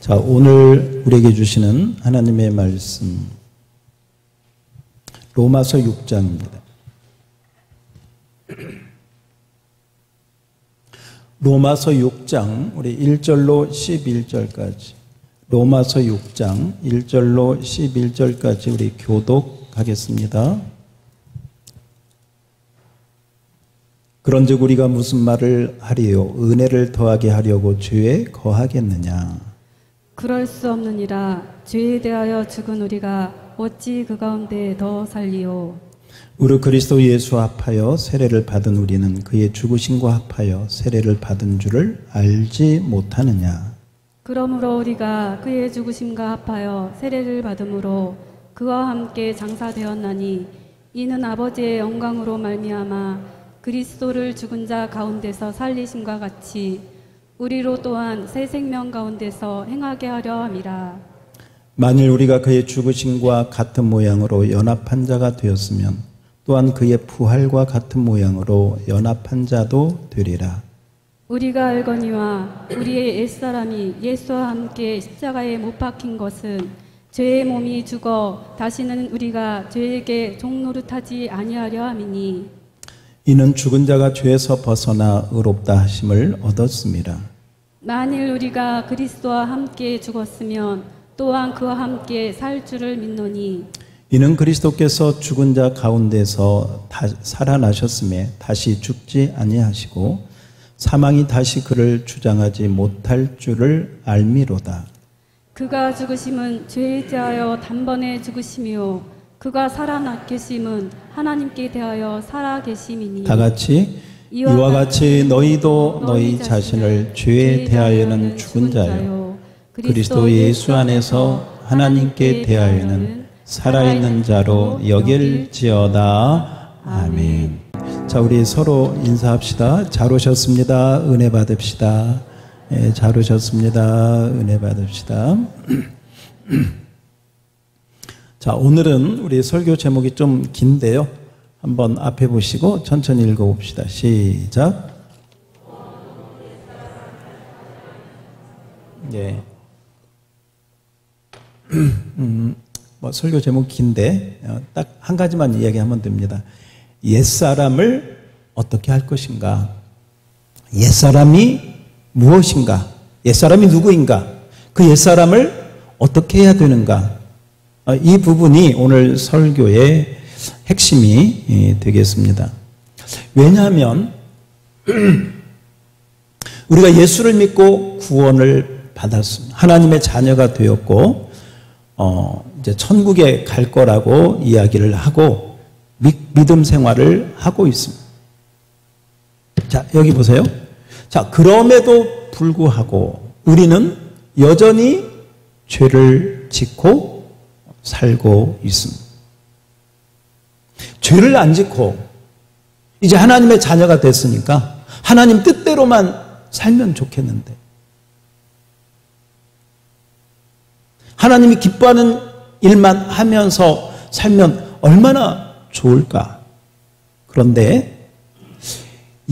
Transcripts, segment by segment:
자, 오늘 우리에게 주시는 하나님의 말씀 로마서 6장입니다. 로마서 6장 우리 1절로 11절까지 로마서 6장 1절로 11절까지 우리 교독하겠습니다. 그런즉 우리가 무슨 말을 하리요? 은혜를 더하게 하려고 죄에 거하겠느냐? 그럴 수 없느니라. 죄에 대하여 죽은 우리가 어찌 그 가운데 더 살리요? 무릇 그리스도 예수 합하여 세례를 받은 우리는 그의 죽으심과 합하여 세례를 받은 줄을 알지 못하느냐? 그러므로 우리가 그의 죽으심과 합하여 세례를 받음으로 그와 함께 장사되었나니 이는 아버지의 영광으로 말미암아 그리스도를 죽은 자 가운데서 살리심과 같이 우리로 또한 새 생명 가운데서 행하게 하려 함이라. 만일 우리가 그의 죽으심과 같은 모양으로 연합한 자가 되었으면 또한 그의 부활과 같은 모양으로 연합한 자도 되리라. 우리가 알거니와 우리의 옛사람이 예수와 함께 십자가에 못 박힌 것은 죄의 몸이 죽어 다시는 우리가 죄에게 종노릇하지 아니하려 함이니 이는 죽은 자가 죄에서 벗어나 의롭다 하심을 얻었습니다. 만일 우리가 그리스도와 함께 죽었으면 또한 그와 함께 살 줄을 믿노니 이는 그리스도께서 죽은 자 가운데서 살아나셨음에 다시 죽지 아니하시고 사망이 다시 그를 주장하지 못할 줄을 알미로다. 그가 죽으심은 죄에 대하여 단번에 죽으심이요 그가 살아나 계심은 하나님께 대하여 살아 계심이니 다 같이 이와 같이 너희도 너희 자신을 죄에 대하여는 죽은 자요 그리스도 예수 안에서 하나님께 대하여는 살아있는 자로 여길지어다. 아멘. 자, 우리 서로 인사합시다. 잘 오셨습니다. 은혜 받읍시다. 네, 잘 오셨습니다. 은혜 받읍시다. 자, 오늘은 우리 설교 제목이 좀 긴데요. 한번 앞에 보시고 천천히 읽어봅시다. 시작. 예. 설교 제목 긴데 딱 한 가지만 이야기하면 됩니다. 옛사람을 어떻게 할 것인가? 옛사람이 무엇인가? 옛사람이 누구인가? 그 옛사람을 어떻게 해야 되는가? 이 부분이 오늘 설교의 핵심이 되겠습니다. 왜냐하면 우리가 예수를 믿고 구원을 받았습니다. 하나님의 자녀가 되었고 이제 천국에 갈 거라고 이야기를 하고 믿음 생활을 하고 있습니다. 자, 여기 보세요. 자, 그럼에도 불구하고 우리는 여전히 죄를 짓고 살고 있습니다. 죄를 안 짓고 이제 하나님의 자녀가 됐으니까 하나님 뜻대로만 살면 좋겠는데 하나님이 기뻐하는 일만 하면서 살면 얼마나 좋을까? 그런데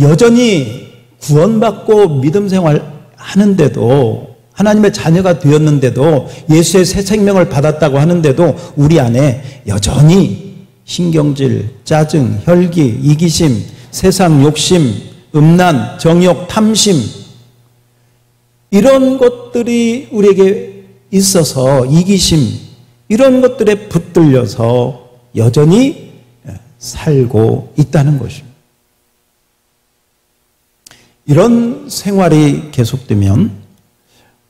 여전히 구원받고 믿음 생활 하는데도 하나님의 자녀가 되었는데도 예수의 새 생명을 받았다고 하는데도 우리 안에 여전히 신경질, 짜증, 혈기, 이기심, 세상 욕심, 음란, 정욕, 탐심 이런 것들이 우리에게 있어서 이기심 이런 것들에 붙들려서 여전히 살고 있다는 것입니다. 이런 생활이 계속되면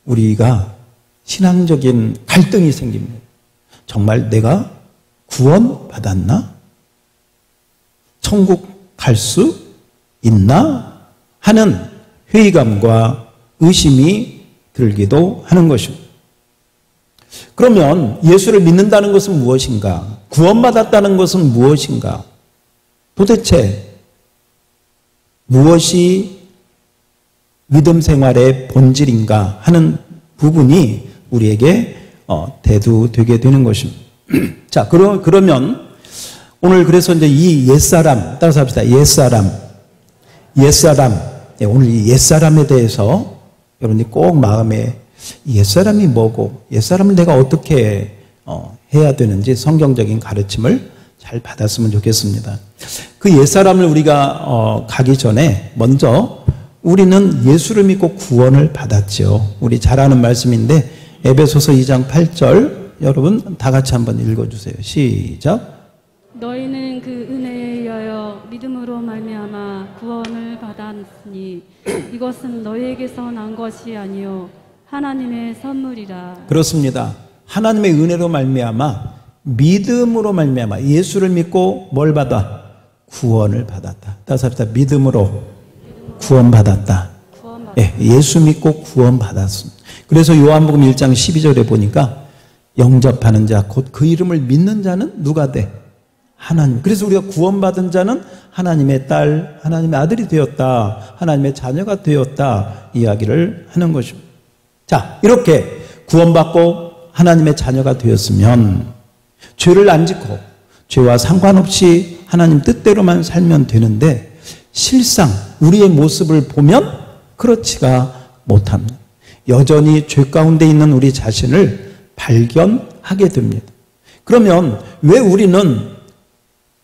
우리가 신앙적인 갈등이 생깁니다. 정말 내가 구원받았나? 천국 갈 수 있나? 하는 회의감과 의심이 들기도 하는 것입니다. 그러면 예수를 믿는다는 것은 무엇인가? 구원받았다는 것은 무엇인가? 도대체 무엇이 믿음 생활의 본질인가 하는 부분이 우리에게 대두되게 되는 것입니다. 자, 그러면 오늘 그래서 이제 이 옛사람, 따라서 합시다. 옛사람. 오늘 이 옛사람에 대해서 여러분이 꼭 마음에 옛사람이 뭐고 옛사람을 내가 어떻게 해야 되는지 성경적인 가르침을 잘 받았으면 좋겠습니다. 그 옛사람을 우리가 가기 전에 먼저 우리는 예수를 믿고 구원을 받았죠. 우리 잘 아는 말씀인데 에베소서 2장 8절 여러분 다 같이 한번 읽어주세요. 시작. 너희는 그 은혜에 의하여 믿음으로 말미암아 구원을 받았으니 이것은 너희에게서 난 것이 아니요 하나님의 선물이라. 그렇습니다. 하나님의 은혜로 말미암아 믿음으로 말미암아 예수를 믿고 뭘 받아? 구원을 받았다. 다시 합시다. 믿음으로 구원받았다. 예, 예수 믿고 구원받았습니다. 그래서 요한복음 1장 12절에 보니까 영접하는 자 곧 그 이름을 믿는 자는 누가 돼? 하나님. 그래서 우리가 구원받은 자는 하나님의 딸, 하나님의 아들이 되었다. 하나님의 자녀가 되었다. 이야기를 하는 것입니다. 자, 이렇게 구원받고 하나님의 자녀가 되었으면 죄를 안 짓고 죄와 상관없이 하나님 뜻대로만 살면 되는데 실상 우리의 모습을 보면 그렇지가 못합니다. 여전히 죄 가운데 있는 우리 자신을 발견하게 됩니다. 그러면 왜 우리는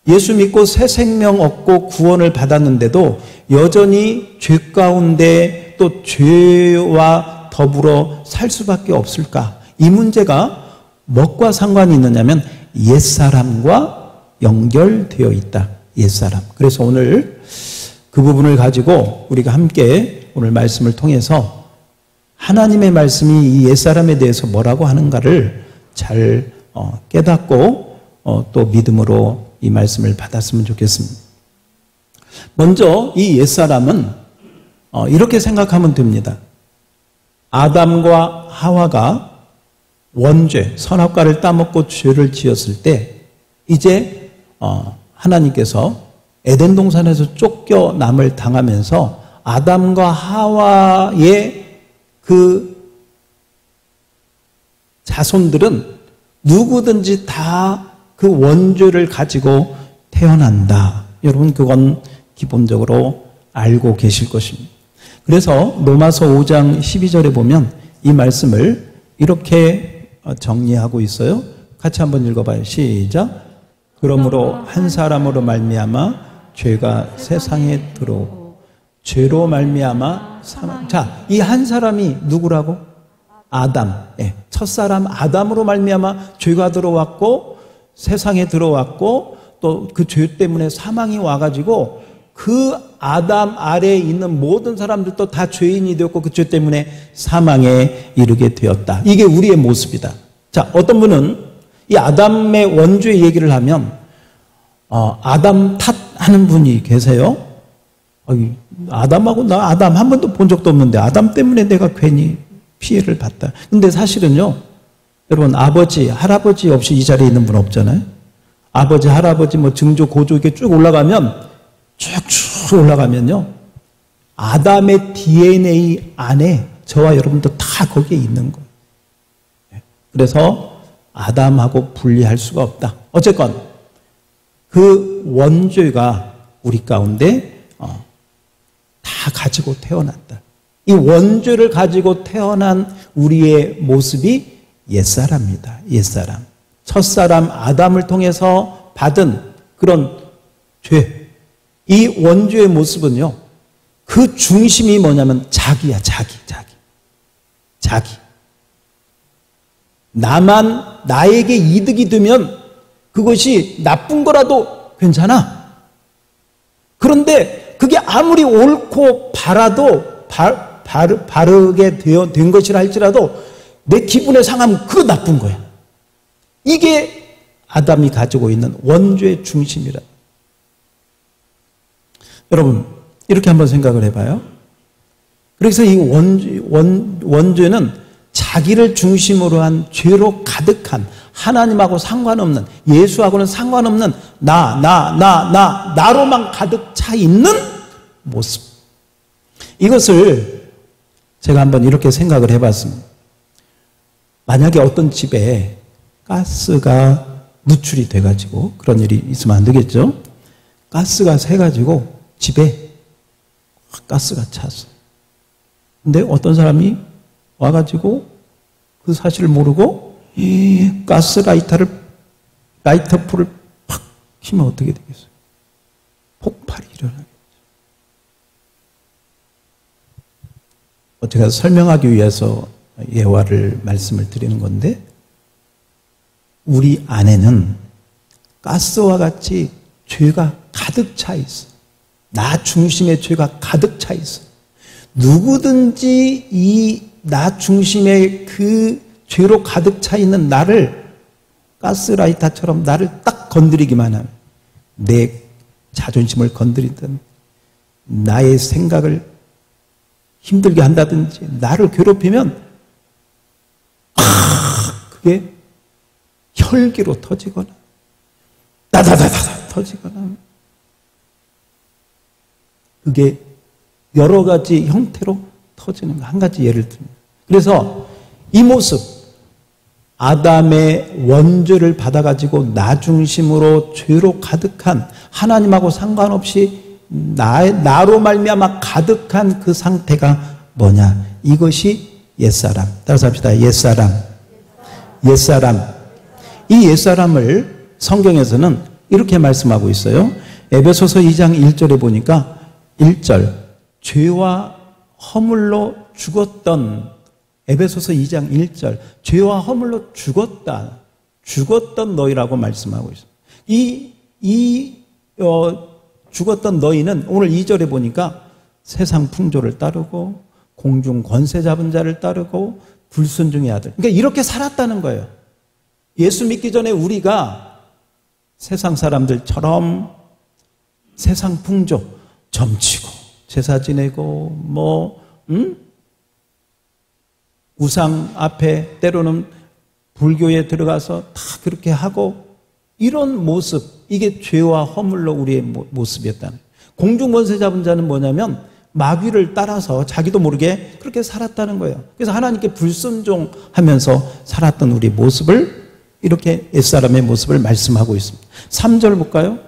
예수 믿고 새 생명 얻고 구원을 받았는데도 여전히 죄 가운데 또 죄와 더불어 살 수밖에 없을까? 이 문제가 뭐과 상관이 있느냐면 옛사람과 연결되어 있다. 옛사람. 그래서 오늘 그 부분을 가지고 우리가 함께 오늘 말씀을 통해서 하나님의 말씀이 이 옛사람에 대해서 뭐라고 하는가를 잘 깨닫고 또 믿음으로 이 말씀을 받았으면 좋겠습니다. 먼저 이 옛사람은 이렇게 생각하면 됩니다. 아담과 하와가 원죄, 선악과를 따먹고 죄를 지었을 때 이제 하나님께서 에덴 동산에서 쫓겨남을 당하면서 아담과 하와의 그 자손들은 누구든지 다 그 원죄를 가지고 태어난다. 여러분 그건 기본적으로 알고 계실 것입니다. 그래서 로마서 5장 12절에 보면 이 말씀을 이렇게 정리하고 있어요. 같이 한번 읽어봐요. 시작. 그러므로 한 사람으로 말미암아 죄가 세상에 들어오고 죄로 말미암아 사망. 자, 이 한 사람이 누구라고? 아담. 예, 첫사람 아담으로 말미암아 죄가 들어왔고 세상에 들어왔고 또 그 죄 때문에 사망이 와가지고 그 아담 아래에 있는 모든 사람들도 다 죄인이 되었고 그 죄 때문에 사망에 이르게 되었다. 이게 우리의 모습이다. 자, 어떤 분은 이 아담의 원죄 얘기를 하면 아담 탓하는 분이 계세요. 아담하고 나 아담 한 번도 본 적도 없는데 아담 때문에 내가 괜히 피해를 봤다. 근데 사실은요, 여러분 아버지, 할아버지 없이 이 자리에 있는 분 없잖아요. 아버지, 할아버지, 뭐 증조, 고조 이렇게 쭉 올라가면 쭉쭉 올라가면요, 아담의 DNA 안에 저와 여러분도 다 거기에 있는 거예요. 그래서 아담하고 분리할 수가 없다. 어쨌건 그 원죄가 우리 가운데 다 가지고 태어났다. 이 원죄를 가지고 태어난 우리의 모습이 옛사람이다. 옛사람. 첫사람 아담을 통해서 받은 그런 죄. 이 원죄의 모습은요, 그 중심이 뭐냐면 자기야. 자기. 나에게 이득이 되면 그것이 나쁜 거라도 괜찮아. 그런데 그게 아무리 옳고 바르게 된 것이라 할지라도 내 기분에 상하면 그거 나쁜 거야. 이게 아담이 가지고 있는 원죄의 중심이라. 여러분 이렇게 한번 생각을 해봐요. 그래서 이 원죄는 자기를 중심으로 한 죄로 가득한 하나님하고 상관없는, 예수하고는 상관없는 나로만 가득 차 있는 모습. 이것을 제가 한번 이렇게 생각을 해봤습니다. 만약에 어떤 집에 가스가 누출이 돼가지고 그런 일이 있으면 안 되겠죠? 가스가 새가지고 집에 가스가 찼어. 근데 어떤 사람이 와가지고 그 사실을 모르고 이 가스라이터를 라이터풀을 팍 키면 어떻게 되겠어요? 폭발이 일어나겠죠. 제가 설명하기 위해서 예화를 말씀을 드리는 건데, 우리 안에는 가스와 같이 죄가 가득 차 있어. 나 중심의 죄가 가득 차 있어. 누구든지 이 나 중심의 그 죄로 가득 차 있는 나를 가스라이터처럼 나를 딱 건드리기만 하면, 내 자존심을 건드리든 나의 생각을 힘들게 한다든지 나를 괴롭히면 그게 혈기로 터지거나 따다다다다 터지거나, 그게 여러 가지 형태로 터지는 거. 한 가지 예를 들면, 그래서 이 모습, 아담의 원죄를 받아가지고 나 중심으로 죄로 가득한, 하나님하고 상관없이 나로 말미암아 가득한 그 상태가 뭐냐? 이것이 옛사람. 따라서 합시다. 옛사람. 옛사람. 이 옛사람을 성경에서는 이렇게 말씀하고 있어요. 에베소서 2장 1절에 보니까 1절, 죄와 허물로 죽었던, 에베소서 2장 1절, 죄와 허물로 죽었던 너희라고 말씀하고 있어요. 죽었던 너희는 오늘 2절에 보니까 세상 풍조를 따르고 공중 권세 잡은 자를 따르고 불순종의 아들. 그러니까 이렇게 살았다는 거예요. 예수 믿기 전에 우리가 세상 사람들처럼 세상 풍조, 점치고 제사 지내고 우상 앞에 때로는 불교에 들어가서 다 그렇게 하고, 이런 모습, 이게 죄와 허물로 우리의 모습이었다는. 공중권세 잡은 자는 뭐냐면 마귀를 따라서 자기도 모르게 그렇게 살았다는 거예요. 그래서 하나님께 불순종하면서 살았던 우리 모습을, 이렇게 옛사람의 모습을 말씀하고 있습니다. 3절 볼까요?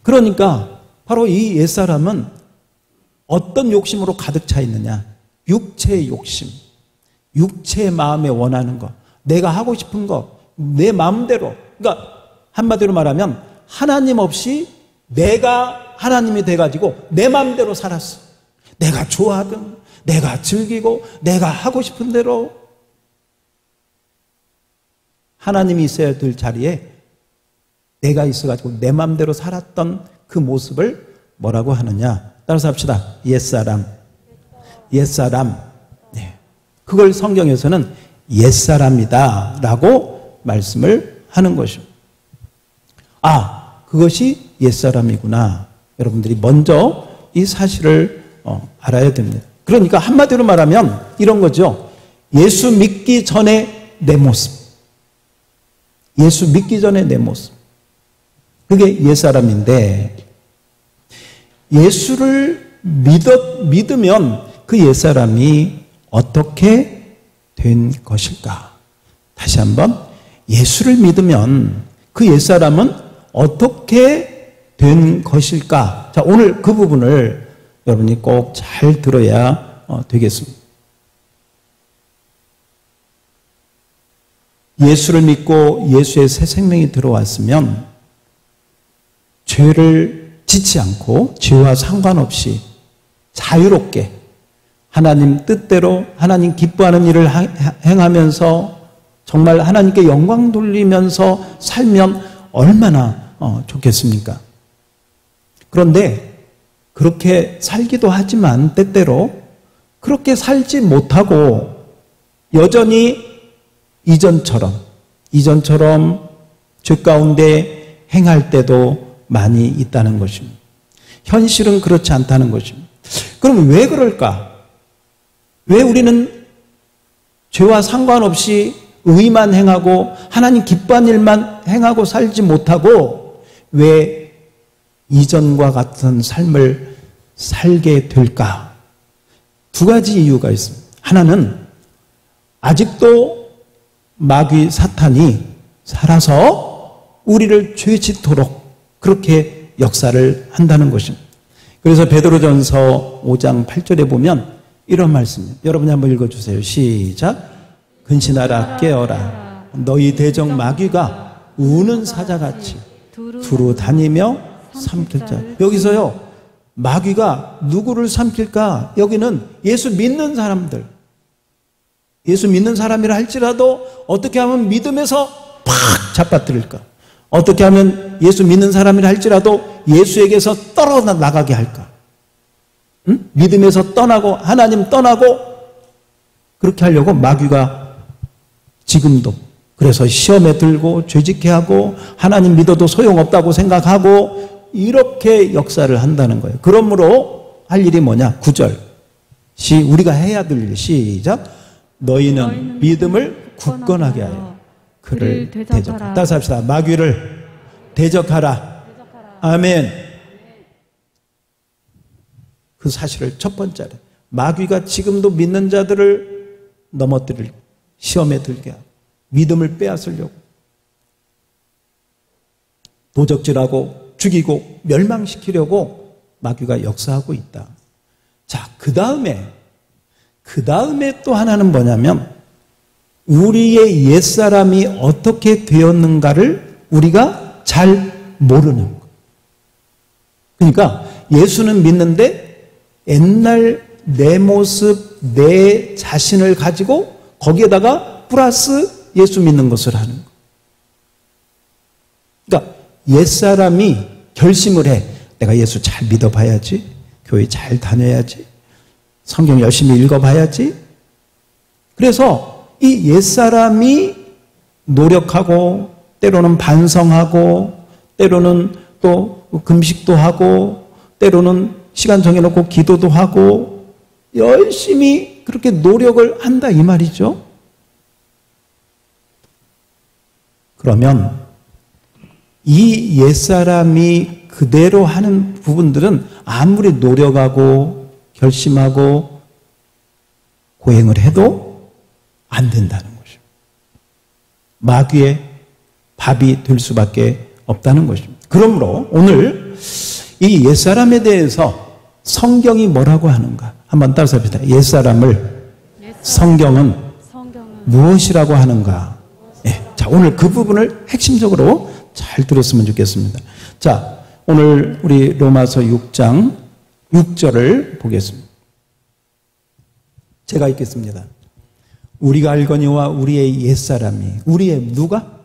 그러니까 바로 이 옛사람은 어떤 욕심으로 가득 차 있느냐? 육체의 욕심, 육체의 마음에 원하는 거, 내가 하고 싶은 거, 내 마음대로. 그러니까 한마디로 말하면 하나님 없이 내가 하나님이 돼가지고 내 마음대로 살았어. 내가 좋아하든 내가 즐기고 내가 하고 싶은 대로. 하나님이 있어야 될 자리에 내가 있어가지고 내 마음대로 살았던 그 모습을 뭐라고 하느냐? 따라서 합시다. 옛사람. 옛사람. 네. 그걸 성경에서는 옛사람이다 라고 말씀을 하는 것입니다. 그것이 옛사람이구나. 여러분들이 먼저 이 사실을 알아야 됩니다. 그러니까 한마디로 말하면 이런 거죠. 예수 믿기 전에 내 모습. 예수 믿기 전에 내 모습. 그게 옛사람인데, 예수를 믿으면 그 옛사람이 어떻게 된 것일까? 다시 한번, 예수를 믿으면 그 옛사람은 어떻게 된 것일까? 자, 오늘 그 부분을 여러분이 꼭 잘 들어야 되겠습니다. 예수를 믿고 예수의 새 생명이 들어왔으면 죄를 짓지 않고 죄와 상관없이 자유롭게 하나님 뜻대로 하나님 기뻐하는 일을 행하면서 정말 하나님께 영광 돌리면서 살면 얼마나 좋겠습니까? 그런데 그렇게 살기도 하지만 때때로 그렇게 살지 못하고 여전히 이전처럼 죄 가운데 행할 때도 많이 있다는 것입니다. 현실은 그렇지 않다는 것입니다. 그럼 왜 그럴까? 왜 우리는 죄와 상관없이 의만 행하고 하나님 기뻐하는 일만 행하고 살지 못하고 왜 이전과 같은 삶을 살게 될까? 두 가지 이유가 있습니다. 하나는 아직도 마귀 사탄이 살아서 우리를 죄 짓도록 그렇게 역사를 한다는 것입니다. 그래서 베드로전서 5장 8절에 보면 이런 말씀입니다. 여러분이 한번 읽어주세요. 시작. 근신하라 깨어라. 너희 대적 마귀가 우는 사자같이 두루 다니며 삼킬 자. 여기서요, 마귀가 누구를 삼킬까? 여기는 예수 믿는 사람들. 예수 믿는 사람이라 할지라도 어떻게 하면 믿음에서 팍 잡아뜨릴까? 어떻게 하면 예수 믿는 사람이라 할지라도 예수에게서 떨어져 나가게 할까? 응? 믿음에서 떠나고 하나님 떠나고 그렇게 하려고 마귀가 지금도 그래서 시험에 들고 죄짓게 하고 하나님 믿어도 소용없다고 생각하고 이렇게 역사를 한다는 거예요. 그러므로 할 일이 뭐냐? 9절. 우리가 해야 될 일. 시작. 너희는 믿음을 굳건하게 하여 그를 대적하라. 따라서 합시다. 마귀를 대적하라. 아멘. 그 사실을 첫 번째로 마귀가 지금도 믿는 자들을 넘어뜨릴 시험에 들게 하고 믿음을 빼앗으려고 도적질하고 죽이고 멸망시키려고 마귀가 역사하고 있다. 자, 그 다음에 또 하나는 뭐냐면 우리의 옛사람이 어떻게 되었는가를 우리가 잘 모르는 거. 그러니까 예수는 믿는데 옛날 내 모습, 내 자신을 가지고 거기에다가 플러스 예수 믿는 것을 하는 거. 그러니까 옛사람이 결심을 해. 내가 예수 잘 믿어봐야지. 교회 잘 다녀야지. 성경 열심히 읽어봐야지. 그래서 이 옛사람이 노력하고 때로는 반성하고 때로는 또 금식도 하고 때로는 시간 정해놓고 기도도 하고 열심히 그렇게 노력을 한다 이 말이죠. 그러면 이 옛사람이 그대로 하는 부분들은 아무리 노력하고 결심하고 고행을 해도 안 된다는 것입니다. 마귀의 밥이 될 수밖에 없다는 것입니다. 그러므로 오늘 이 옛사람에 대해서 성경이 뭐라고 하는가 한번 따라서 봅시다. 옛사람을 성경은 무엇이라고 하는가. 네. 자, 오늘 그 부분을 핵심적으로 잘 들었으면 좋겠습니다. 자, 오늘 우리 로마서 6장 6절을 보겠습니다. 제가 읽겠습니다. 우리가 알거니와 우리의 옛사람이, 우리의 누가?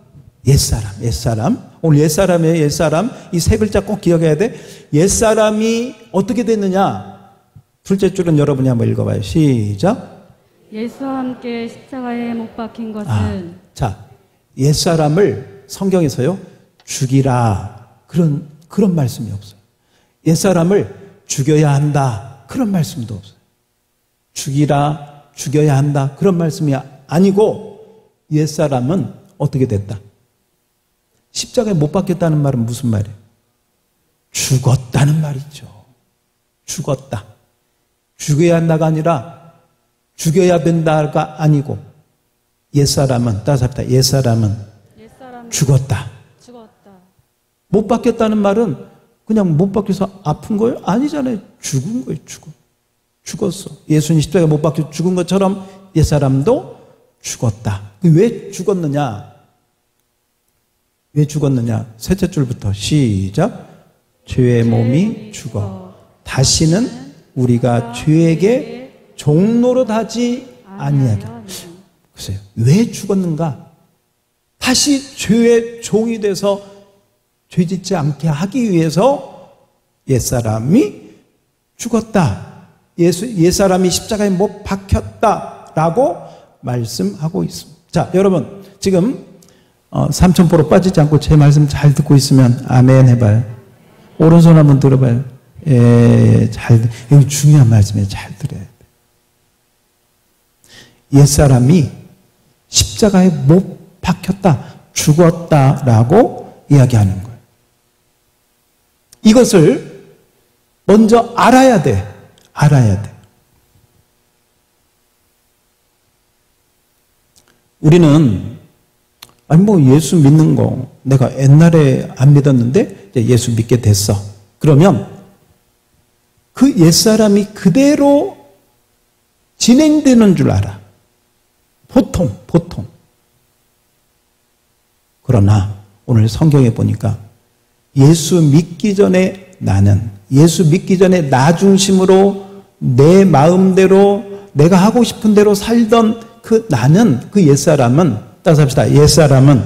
옛사람. 오늘 옛사람이에요, 옛사람. 이 세 글자 꼭 기억해야 돼. 옛사람이 어떻게 됐느냐? 둘째 줄은 여러분이 한번 읽어봐요. 시작. 예수와 함께 십자가에 못 박힌 것은. 자, 옛사람을 성경에서요, 죽이라. 그런 말씀이 없어요. 옛사람을 죽여야 한다. 그런 말씀도 없어요. 죽이라, 죽여야 한다. 그런 말씀이 아니고 옛사람은 어떻게 됐다? 십자가에 못 박혔다는 말은 무슨 말이에요? 죽었다는 말이죠. 죽었다. 죽여야 한다가 아니라 죽여야 된다가 아니고 옛사람은 따사합니다. 옛사람은 죽었다. 못 박혔다는 말은 그냥 못 박혀서 아픈 거예요? 아니잖아요. 죽은 거예요. 죽었어. 예수님 십자가에 못 박혀 죽은 것처럼 옛사람도 죽었다. 왜 죽었느냐? 왜 죽었느냐? 셋째 줄부터 시작. 죄의 몸이 죽어 다시는 우리가 죄에게 종노릇 하지 아니하게. 글쎄요. 왜 죽었는가? 다시 죄의 종이 돼서 죄짓지 않게 하기 위해서 옛사람이 죽었다. 옛사람이 십자가에 못 박혔다라고 말씀하고 있습니다. 자, 여러분 지금 삼천포로 빠지지 않고 제 말씀 잘 듣고 있으면 아멘 해봐요. 오른손 한번 들어봐요. 여기 중요한 말씀이에요. 잘 들어야 돼. 옛사람이 십자가에 못 박혔다, 죽었다라고 이야기하는 거예요. 이것을 먼저 알아야 돼. 우리는 예수 믿는 거 내가 옛날에 안 믿었는데 이제 예수 믿게 됐어. 그러면 그 옛사람이 그대로 진행되는 줄 알아. 보통. 그러나 오늘 성경에 보니까 예수 믿기 전에 나 중심으로 내 마음대로 내가 하고 싶은 대로 살던 그 나는, 그 옛사람은, 따라서 합시다. 옛사람은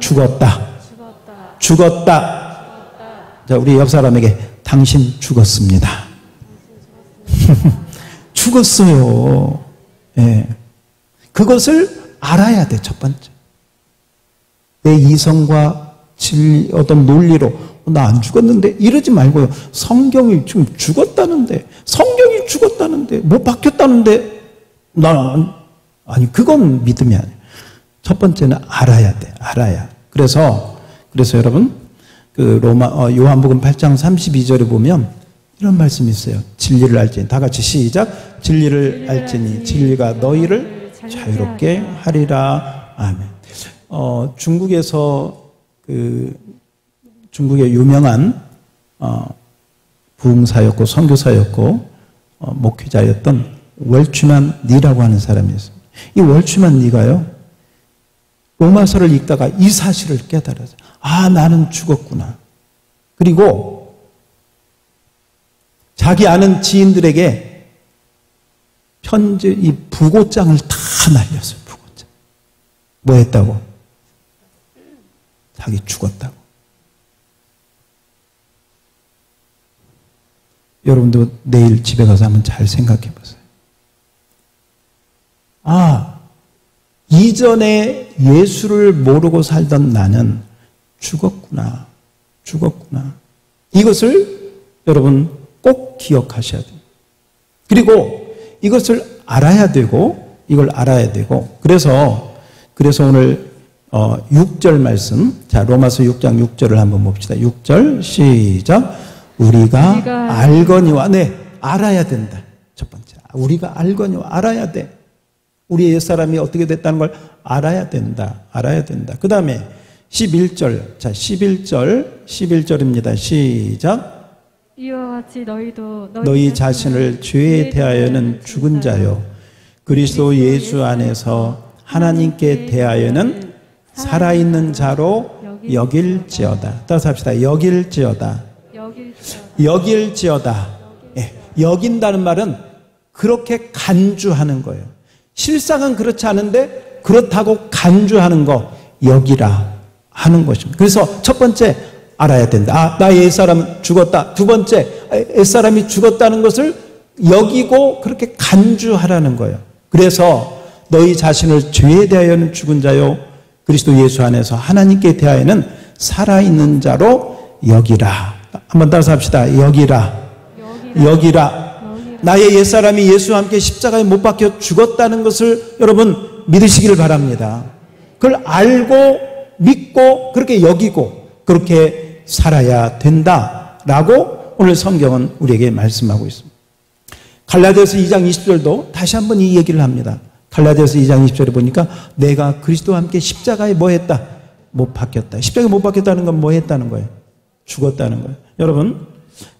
죽었다. 자, 우리 옆 사람에게 당신 죽었습니다. 죽었어요. 예. 그것을 알아야 돼, 첫 번째. 내 이성과 진리, 어떤 논리로 나 안 죽었는데 이러지 말고요. 성경이 지금 죽었다는데, 못 바뀌었다는데 아니 그건 믿음이 아니에요. 첫 번째는 알아야 돼. 그래서 여러분 그 요한복음 8장 32절에 보면 이런 말씀이 있어요. 진리를 알지니, 다 같이 시작. 진리를 알지니 진리가 너희를 자유롭게 하리라. 아멘. 중국에서 중국의 유명한 부흥사였고 선교사였고 목회자였던 월추만 니라고 하는 사람이 있습니다. 이 월추만 니가요, 로마서를 읽다가 이 사실을 깨달아서 나는 죽었구나. 그리고 자기 아는 지인들에게 편지, 이 부고장을 다 날렸어요. 부고장. 뭐 했다고? 자기 죽었다고. 여러분도 내일 집에 가서 한번 잘 생각해 보세요. 이전에 예수를 모르고 살던 나는 죽었구나. 이것을 여러분 꼭 기억하셔야 돼요. 그리고 이것을 알아야 되고, 그래서 오늘 6절 말씀, 자, 로마서 6장 6절을 한번 봅시다. 6절 시작. 우리가 알거니와, 알아야 된다. 첫 번째, 우리가 알거니와, 알아야 돼. 우리의 옛사람이 어떻게 됐다는 걸 알아야 된다. 그 다음에 11절, 자, 11절입니다. 시작. 이와 같이 너희도 너희 자신을 죄에 대하여는 죽은 자요, 그리스도 예수 안에서 하나님께 대하여는 살아있는 자로 여길지어다. 따라서 합시다. 여길지어다. 예, 여긴다는 말은 그렇게 간주하는 거예요. 실상은 그렇지 않은데 그렇다고 간주하는 거, 여기라 하는 것입니다. 그래서 첫 번째 알아야 된다. 나의 옛사람은 죽었다. 두 번째, 옛사람이 죽었다는 것을 여기고 그렇게 간주하라는 거예요. 그래서 너희 자신을 죄에 대하여는 죽은 자요, 그리스도 예수 안에서 하나님께 대하여는 살아있는 자로 여기라. 한번 따라서 합시다. 여기라. 나의 옛사람이 예수와 함께 십자가에 못 박혀 죽었다는 것을 여러분 믿으시기를 바랍니다. 그걸 알고 믿고 그렇게 여기고 그렇게 살아야 된다라고 오늘 성경은 우리에게 말씀하고 있습니다. 갈라디아서 2장 20절도 다시 한번 이 얘기를 합니다. 갈라디아서 2장 20절에 보니까 내가 그리스도와 함께 십자가에 뭐 했다? 못 박혔다. 십자가에 못 박혔다는 건 뭐 했다는 거예요? 죽었다는 거예요. 여러분,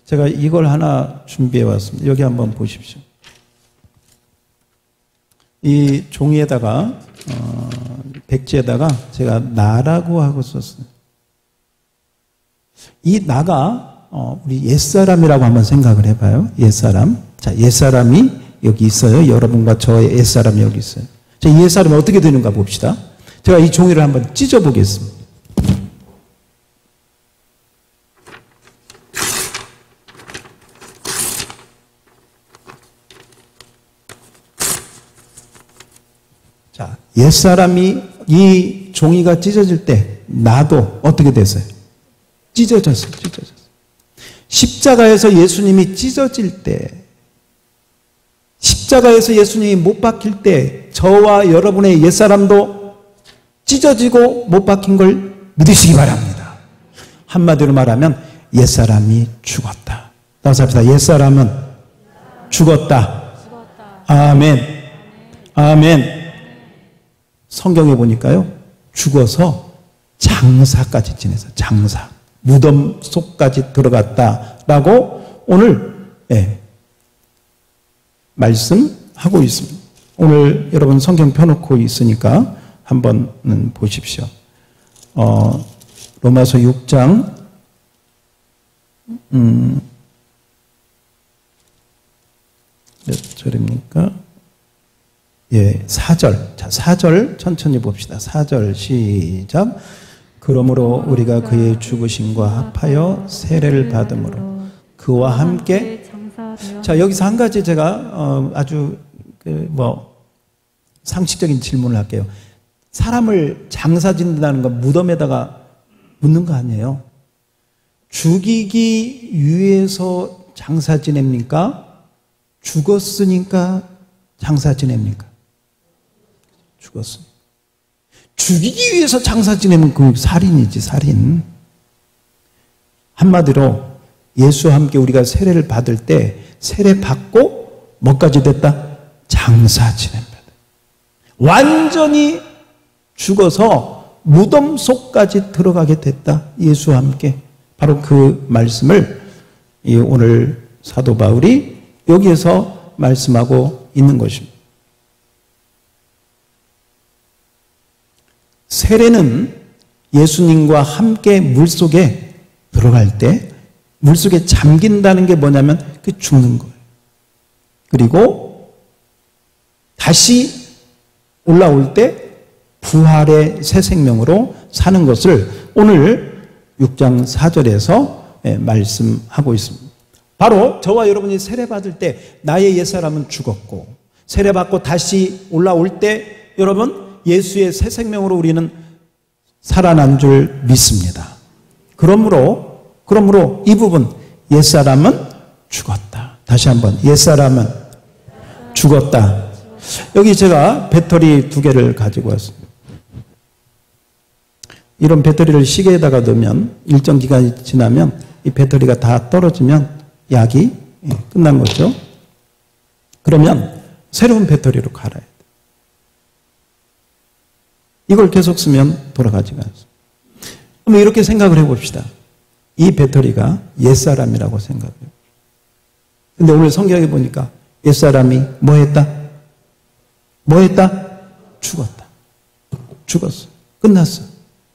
제가 이걸 하나 준비해 왔습니다. 여기 한번 보십시오. 이 종이에다가 백지에다가 제가 나라고 하고 썼어요. 이 나가 우리 옛사람이라고 한번 생각을 해봐요. 옛사람. 자, 옛사람이 여기 있어요. 여러분과 저의 옛사람이 여기 있어요. 자, 이 옛사람이 어떻게 되는가 봅시다. 제가 이 종이를 한번 찢어보겠습니다. 자, 옛사람이 이 종이가 찢어질 때 나도 어떻게 됐어요? 찢어졌어요. 십자가에서 예수님이 찢어질 때, 십자가에서 예수님이 못 박힐 때 저와 여러분의 옛사람도 찢어지고 못 박힌 걸 믿으시기 바랍니다. 한마디로 말하면 옛사람이 죽었다. 따라서 합시다. 옛사람은 죽었다. 아멘. 성경에 보니까요, 죽어서 장사까지 지내서 장사, 무덤 속까지 들어갔다라고 오늘 말씀하고 있습니다. 오늘 여러분 성경 펴놓고 있으니까 한번 보십시오. 로마서 6장 몇 절입니까? 예, 4절. 자, 4절 천천히 봅시다. 4절 시작. 그러므로 우리가 그의 죽으심과 합하여 세례를 받음으로 그와 함께. 자, 여기서 한 가지 제가 아주 상식적인 질문을 할게요. 사람을 장사 짓는다는 건 무덤에다가 묻는 거 아니에요? 죽이기 위해서 장사 지냅니까? 죽었으니까 장사 지냅니까? 죽었으니까. 죽이기 위해서 장사 지내면 그 살인이지, 살인. 한마디로 예수와 함께 우리가 세례를 받을 때 세례 받고 뭐까지 됐다? 장사 지냅니다. 완전히 죽어서 무덤 속까지 들어가게 됐다. 예수와 함께. 바로 그 말씀을 오늘 사도 바울이 여기에서 말씀하고 있는 것입니다. 세례는 예수님과 함께 물속에 들어갈 때 물속에 잠긴다는 게 뭐냐면 그 죽는 거예요. 그리고 다시 올라올 때 부활의 새 생명으로 사는 것을 오늘 6장 4절에서 말씀하고 있습니다. 바로 저와 여러분이 세례받을 때 나의 옛사람은 죽었고 세례받고 다시 올라올 때 여러분 예수의 새 생명으로 우리는 살아난 줄 믿습니다. 그러므로 이 부분 옛사람은 죽었다. 다시 한번 옛사람은 죽었다. 여기 제가 배터리 2개를 가지고 왔습니다. 이런 배터리를 시계에다가 넣으면 일정 기간이 지나면 이 배터리가 다 떨어지면 약이 끝난 거죠. 그러면 새로운 배터리로 갈아야 돼. 이걸 계속 쓰면 돌아가지가 않습니다. 그럼 이렇게 생각을 해봅시다. 이 배터리가 옛사람이라고 생각해요. 근데 오늘 성경에 보니까 옛사람이 뭐 했다? 뭐 했다? 죽었다. 죽었어. 끝났어.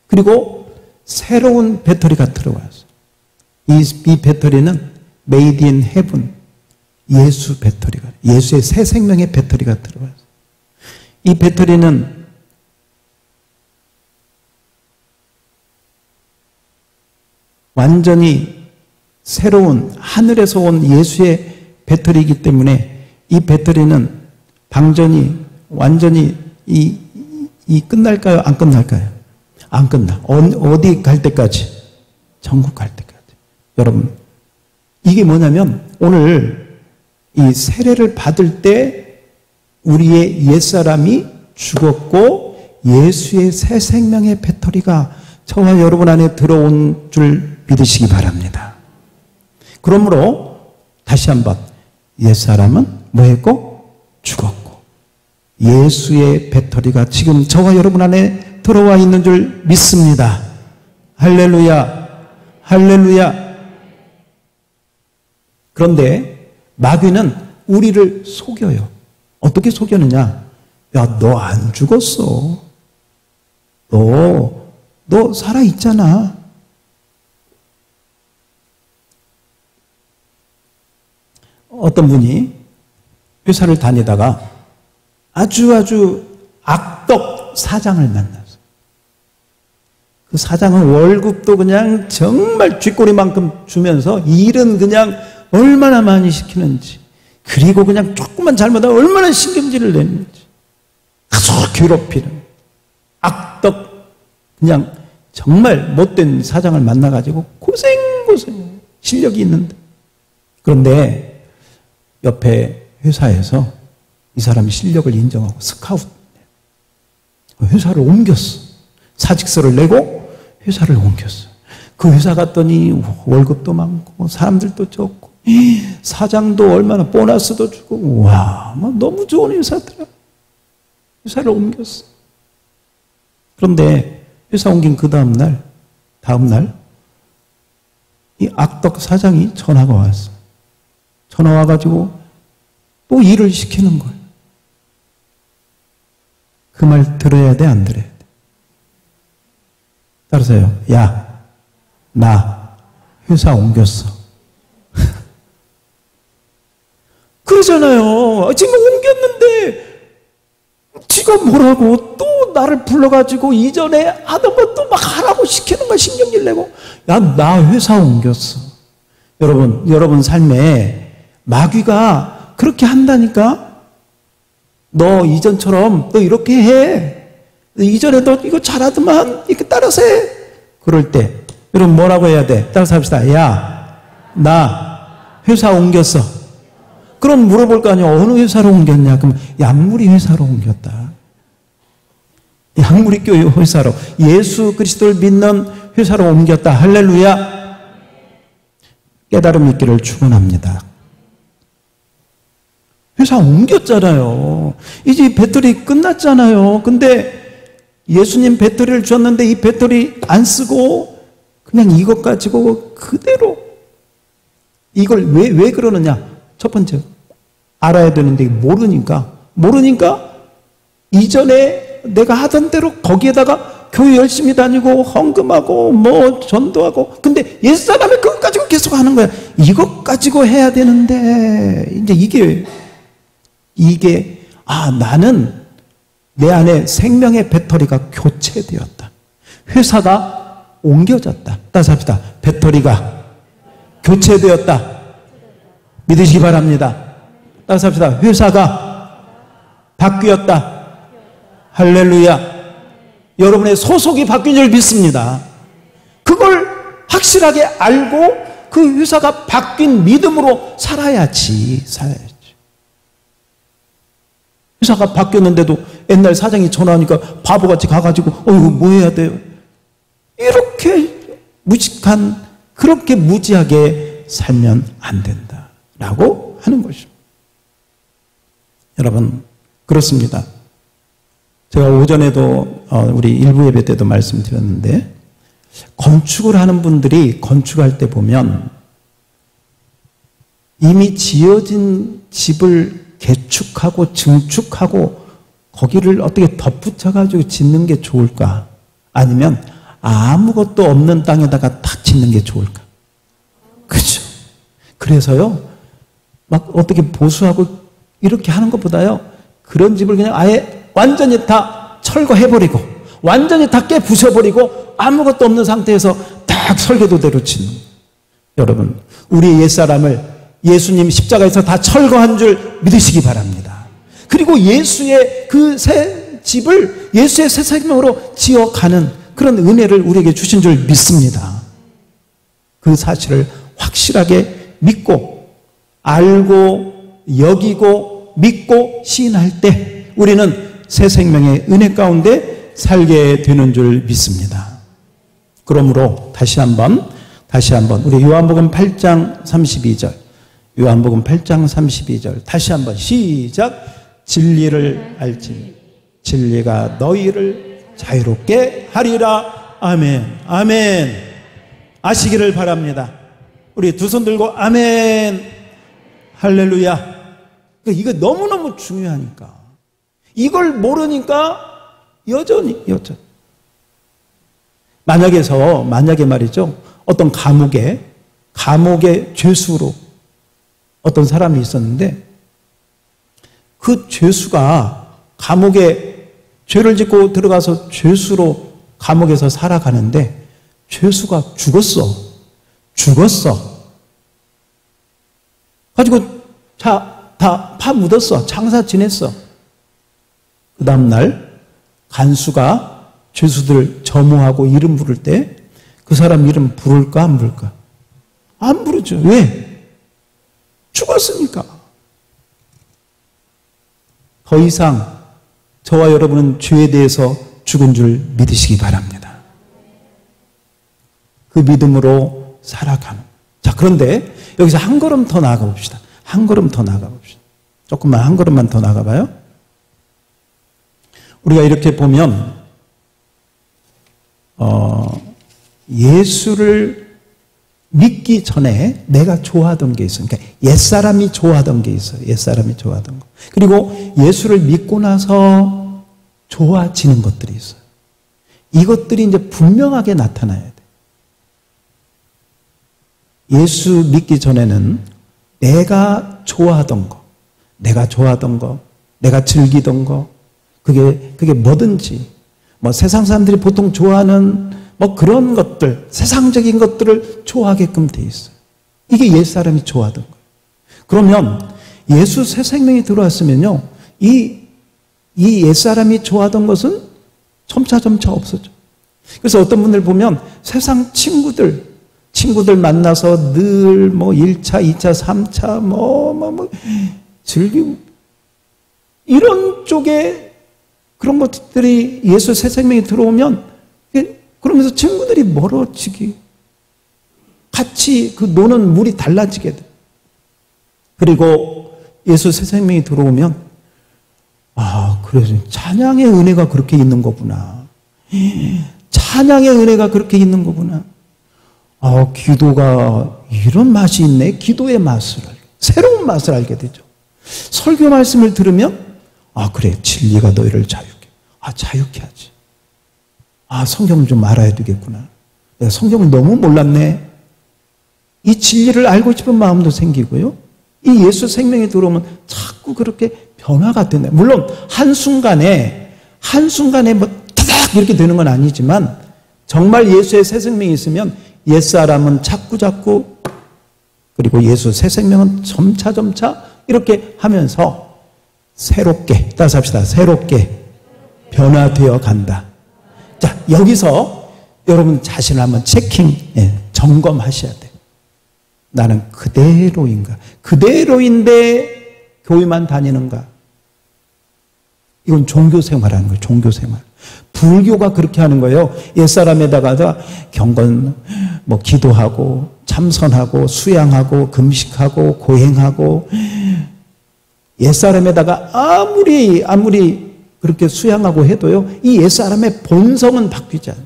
그리고 새로운 배터리가 들어왔어. 이 배터리는 Made in Heaven. 예수 배터리가, 예수의 새 생명의 배터리가 들어왔어. 이 배터리는 완전히 새로운 하늘에서 온 예수의 배터리이기 때문에 이 배터리는 방전이 완전히 끝날까요? 안 끝날까요? 안 끝나. 어디 갈 때까지? 천국 갈 때까지. 여러분, 이게 뭐냐면 오늘 이 세례를 받을 때 우리의 옛사람이 죽었고 예수의 새 생명의 배터리가 저와 여러분 안에 들어온 줄 믿으시기 바랍니다. 그러므로 다시 한번 옛사람은 뭐 했고? 죽었고 예수의 배터리가 지금 저와 여러분 안에 들어와 있는 줄 믿습니다. 할렐루야, 할렐루야. 그런데 마귀는 우리를 속여요. 어떻게 속였느냐? 야, 너 안 죽었어. 너 살아있잖아. 어떤 분이 회사를 다니다가 아주 악덕 사장을 만났어요. 그 사장은 월급도 그냥 정말 쥐꼬리만큼 주면서 일은 그냥 얼마나 많이 시키는지, 그리고 그냥 조금만 잘못하면 얼마나 신경질을 내는지, 아주 괴롭히는 악덕, 그냥 정말 못된 사장을 만나가지고 고생 실력이 있는데, 그런데 옆에 회사에서 이 사람이 실력을 인정하고 스카우트 회사를 옮겼어. 사직서를 내고 회사를 옮겼어. 그 회사 갔더니 월급도 많고 사람들도 적고 사장도 얼마나 보너스도 주고, 와, 너무 좋은 회사더라. 회사를 옮겼어. 그런데 회사 옮긴 그 다음 날 이 악덕 사장이 전화가 왔어. 전화 와가지고 또 일을 시키는 거예요. 그 말 들어야 돼, 안 들어야 돼? 따라서요. 야, 나 회사 옮겼어. 그러잖아요. 지금 옮겼는데 지가 뭐라고 또 나를 불러가지고 이전에 하던 것도 막 하라고 시키는 거야. 신경질 내고. 야, 나 회사 옮겼어. 여러분 삶에 마귀가 그렇게 한다니까. 너 이전처럼 너 이렇게 해. 이전에 너 이거 잘하더만 이렇게 따라서 해. 그럴 때 여러분 뭐라고 해야 돼? 따라서 합시다. 야, 나 회사 옮겼어. 그럼 물어볼 거 아니야. 어느 회사로 옮겼냐? 그럼 양무리 회사로 옮겼다. 양무리 교회 회사로, 예수 그리스도를 믿는 회사로 옮겼다. 할렐루야. 깨달음 있기를 축원합니다. 회사 옮겼잖아요. 이제 배터리 끝났잖아요. 근데 예수님 배터리를 줬는데 이 배터리 안 쓰고 그냥 이것 가지고 그대로 이걸 왜 그러느냐? 첫 번째, 알아야 되는데 모르니까 이전에 내가 하던 대로 거기에다가 교회 열심히 다니고 헌금하고 뭐 전도하고, 근데 옛사람이 그것 가지고 계속 하는 거야. 이것 가지고 해야 되는데 이제 이게 나는 내 안에 생명의 배터리가 교체되었다. 회사가 옮겨졌다. 따라서 합시다. 배터리가 교체되었다. 믿으시기 바랍니다. 따라서 합시다. 회사가 바뀌었다. 할렐루야. 여러분의 소속이 바뀐 줄 믿습니다. 그걸 확실하게 알고 그 회사가 바뀐 믿음으로 살아야지. 회사가 바뀌었는데도 옛날 사장이 전화하니까 바보같이 가가지고 이거 뭐 해야 돼요? 이렇게 그렇게 무지하게 살면 안 된다 라고 하는 것이죠. 여러분, 그렇습니다. 제가 오전에도 우리 일부 예배 때도 말씀드렸는데, 건축을 하는 분들이 건축할 때 보면 이미 지어진 집을 개축하고 증축하고 거기를 어떻게 덧붙여가지고 짓는 게 좋을까? 아니면 아무것도 없는 땅에다가 탁 짓는 게 좋을까? 그죠? 그래서요, 막 어떻게 보수하고 이렇게 하는 것보다요, 그런 집을 그냥 아예 완전히 다 철거해버리고, 완전히 다 깨부셔버리고, 아무것도 없는 상태에서 딱 설계도대로 짓는. 여러분, 우리의 옛사람을 예수님 십자가에서 다 철거한 줄 믿으시기 바랍니다. 그리고 예수의 그 새 집을 예수의 새 생명으로 지어가는 그런 은혜를 우리에게 주신 줄 믿습니다. 그 사실을 확실하게 믿고 알고 여기고 믿고 시인할 때 우리는 새 생명의 은혜 가운데 살게 되는 줄 믿습니다. 그러므로 다시 한번 우리 요한복음 8장 32절, 요한복음 8장 32절 다시 한번 시작. 진리를 알지 진리가 너희를 자유롭게 하리라. 아멘. 아멘. 아시기를 바랍니다. 우리 두 손 들고 아멘. 할렐루야. 이거 너무너무 중요하니까. 이걸 모르니까 여전히. 만약에 말이죠. 어떤 감옥의 죄수로 어떤 사람이 있었는데, 그 죄수가 감옥에 죄를 짓고 들어가서 죄수로 감옥에서 살아가는데, 죄수가 죽었어. 가지고 다 파 묻었어. 장사 지냈어. 그 다음날 간수가 죄수들 점호하고 이름 부를 때 그 사람 이름 부를까 안 부를까? 안 부르죠. 왜? 죽었으니까. 더 이상 저와 여러분은 죄에 대해서 죽은 줄 믿으시기 바랍니다. 그 믿음으로 살아가는. 자, 그런데 여기서 한 걸음 더 나아가 봅시다. 조금만 한 걸음만 더 나가봐요. 우리가 이렇게 보면 예수를 믿기 전에 내가 좋아하던 게 있어요. 그러니까 옛사람이 좋아하던 게 있어요. 옛사람이 좋아하던 거. 그리고 예수를 믿고 나서 좋아지는 것들이 있어요. 이것들이 이제 분명하게 나타나야 돼. 예수 믿기 전에는 내가 좋아하던 거, 내가 즐기던 거, 그게 뭐든지, 뭐 세상 사람들이 보통 좋아하는 뭐 그런 것들, 세상적인 것들을 좋아하게끔 돼 있어요. 이게 옛사람이 좋아하던 거예요. 그러면 예수 새 생명이 들어왔으면요, 이 옛사람이 좋아하던 것은 점차 없어져. 그래서 어떤 분들 보면 세상 친구들 만나서 늘 뭐 1차, 2차, 3차 즐기고 이런 쪽에 그런 것들이 예수 새 생명이 들어오면 그러면서 친구들이 멀어지기, 같이 그 노는 물이 달라지게 돼. 그리고 예수 새 생명이 들어오면 그래서 찬양의 은혜가 그렇게 있는 거구나. 찬양의 은혜가 그렇게 있는 거구나. 기도가 이런 맛이 있네. 기도의 맛을 새로운 맛을 알게 되죠. 설교 말씀을 들으면 그래, 진리가 너희를 자유케. 자유케 하지. 성경을 좀 알아야 되겠구나. 내가 성경을 너무 몰랐네. 이 진리를 알고 싶은 마음도 생기고요. 이 예수 생명이 들어오면 자꾸 그렇게 변화가 되네. 물론 한순간에 뭐 타닥 이렇게 되는 건 아니지만 정말 예수의 새 생명이 있으면 옛사람은 자꾸 그리고 예수 새 생명은 점차 이렇게 하면서 새롭게, 따라서 합시다. 새롭게 변화되어 간다. 자, 여기서 여러분 자신을 한번 점검하셔야 돼요. 나는 그대로인가? 그대로인데 교회만 다니는가? 이건 종교생활하는 거예요. 종교생활. 불교가 그렇게 하는 거예요. 옛사람에다가 경건, 기도하고, 참선하고, 수양하고, 금식하고, 고행하고, 옛사람에다가 아무리 그렇게 수양하고 해도요, 이 옛사람의 본성은 바뀌지 않아요.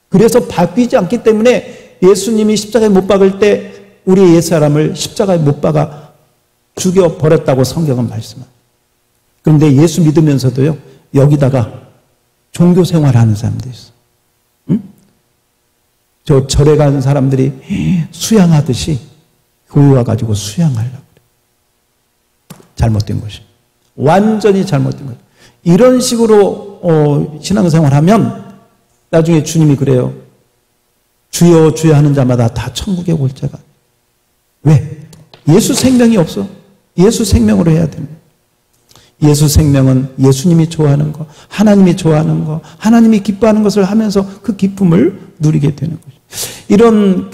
그래서 바뀌지 않기 때문에 예수님이 십자가에 못 박을 때 우리 옛사람을 십자가에 못 박아 죽여버렸다고 성경은 말씀합니다. 그런데 예수 믿으면서도요, 여기다가 종교 생활하는 사람도 있어. 응? 저 절에 가는 사람들이 수양하듯이 교회 와가지고 수양하려고 그래. 잘못된 것이. 완전히 잘못된 거예요. 이런 식으로 신앙생활하면 나중에 주님이 그래요. 주여 주여 하는 자마다 다 천국에 올 자가. 왜? 예수 생명이 없어. 예수 생명으로 해야 됩니다. 예수 생명은 예수님이 좋아하는 거, 하나님이 좋아하는 거, 하나님이 기뻐하는 것을 하면서 그 기쁨을 누리게 되는 거죠. 이런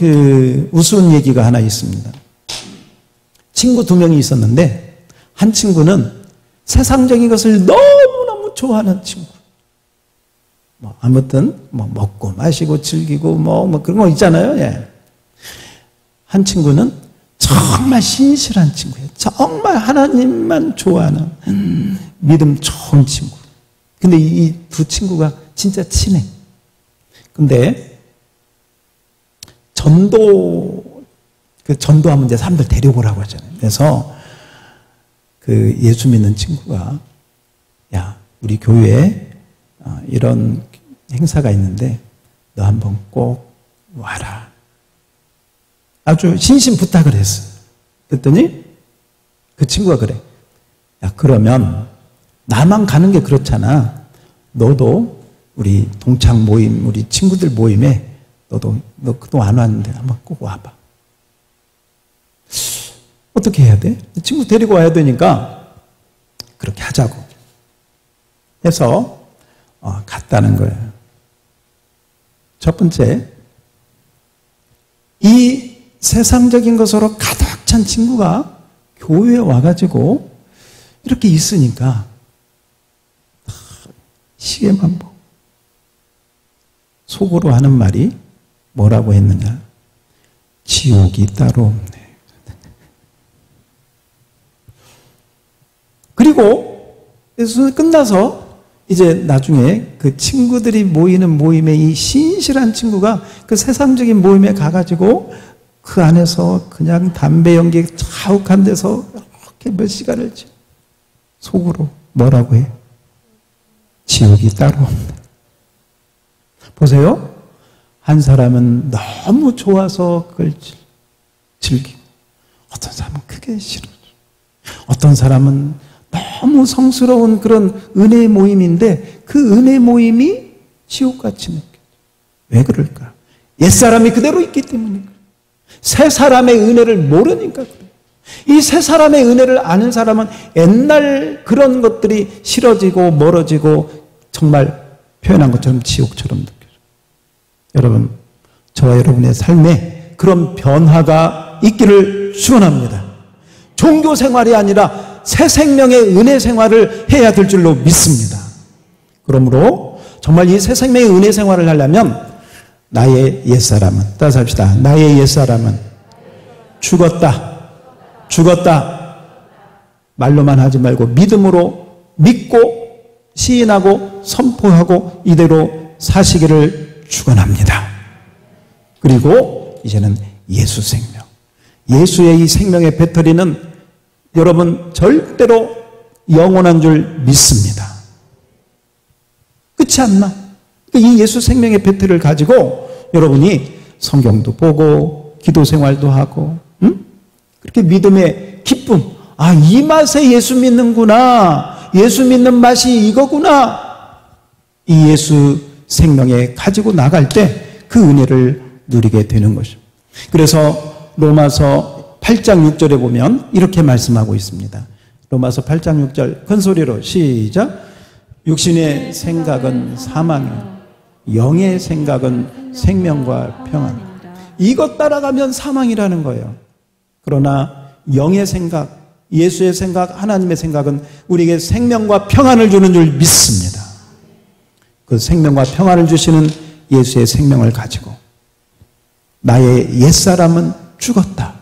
우스운 얘기가 하나 있습니다. 친구 2명이 있었는데 한 친구는 세상적인 것을 너무너무 좋아하는 친구. 아무튼 먹고 마시고 즐기고 그런 거 있잖아요. 예. 한 친구는 정말 신실한 친구예요. 정말 하나님만 좋아하는 믿음 좋은 친구. 근데 이 두 친구가 진짜 친해. 근데 전도하면 이제 사람들 데려오라고 하잖아요. 그래서 예수 믿는 친구가 야, 우리 교회에 이런 행사가 있는데 너 한번 꼭 와라. 아주 신신 부탁을 했어요. 그랬더니 그 친구가 그래. 야, 그러면 나만 가는 게 그렇잖아. 너도 우리 동창 모임, 우리 친구들 모임에 너 그동안 안 왔는데 한번 꼭 와봐. 어떻게 해야 돼? 친구 데리고 와야 되니까 그렇게 하자고 해서 갔다는 거예요. 첫 번째, 이 세상적인 것으로 가득 찬 친구가 교회에 와가지고 이렇게 있으니까 시계만 보고 속으로 하는 말이 뭐라고 했느냐? 지옥이 따로 없네. 그리고 끝나서 이제 나중에 그 친구들이 모이는 모임에 이 신실한 친구가 그 세상적인 모임에 가가지고 그 안에서 그냥 담배 연기 자욱한 데서 이렇게 몇 시간을 속으로 뭐라고 해? 지옥이 따로 없네. 보세요. 한 사람은 너무 좋아서 그걸 즐기고, 어떤 사람은 크게 싫어져. 어떤 사람은 너무 성스러운 그런 은혜 모임인데 그 은혜 모임이 지옥같이 느껴져. 왜 그럴까? 옛사람이 그대로 있기 때문이니까. 새 사람의 은혜를 모르니까 그래. 이 새 사람의 은혜를 아는 사람은 옛날 그런 것들이 싫어지고 멀어지고 정말 표현한 것처럼 지옥처럼 느껴져요. 여러분, 저와 여러분의 삶에 그런 변화가 있기를 축원합니다. 종교 생활이 아니라 새 생명의 은혜 생활을 해야 될 줄로 믿습니다. 그러므로 정말 이 새 생명의 은혜 생활을 하려면 나의 옛사람은, 따라서 합시다. 나의 옛사람은 죽었다. 말로만 하지 말고 믿음으로 믿고 시인하고 선포하고 이대로 사시기를 축원합니다. 그리고 이제는 예수 생명. 예수의 이 생명의 배터리는 여러분 절대로 영원한 줄 믿습니다. 그렇지 않나? 이 예수 생명의 배터리를 가지고 여러분이 성경도 보고 기도 생활도 하고 그렇게 믿음의 기쁨, 이 맛에 예수 믿는구나, 예수 믿는 맛이 이거구나, 이 예수 생명에 가지고 나갈 때 그 은혜를 누리게 되는 것입니다. 그래서 로마서 8장 6절에 보면 이렇게 말씀하고 있습니다. 로마서 8장 6절 큰 소리로 시작. 육신의 생각은 사망이요 영의 생각은 생명과 평안. 이것 따라가면 사망이라는 거예요. 그러나 영의 생각, 예수의 생각, 하나님의 생각은 우리에게 생명과 평안을 주는 줄 믿습니다. 그 생명과 평안을 주시는 예수의 생명을 가지고 나의 옛사람은 죽었다.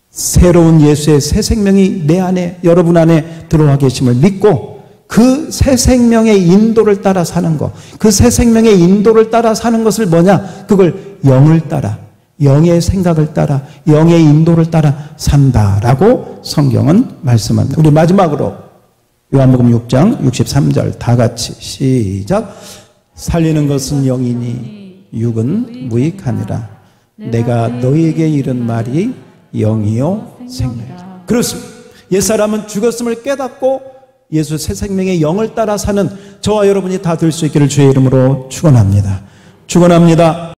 새로운 예수의 새 생명이 내 안에, 여러분 안에 들어와 계심을 믿고 그 새 생명의 인도를 따라 사는 것, 그 새 생명의 인도를 따라 사는 것을 뭐냐? 그걸 영을 따라, 영의 생각을 따라, 영의 인도를 따라 산다라고 성경은 말씀합니다. 우리 마지막으로 요한복음 6장 63절 다 같이 시작. 살리는 것은 영이니 육은 무익하니라. 내가 너희에게 이른 말이 영이요 생명이라. 그렇습니다. 옛사람은 죽었음을 깨닫고 예수 새 생명의 영을 따라 사는 저와 여러분이 다 될 수 있기를 주의 이름으로 축원합니다. 축원합니다.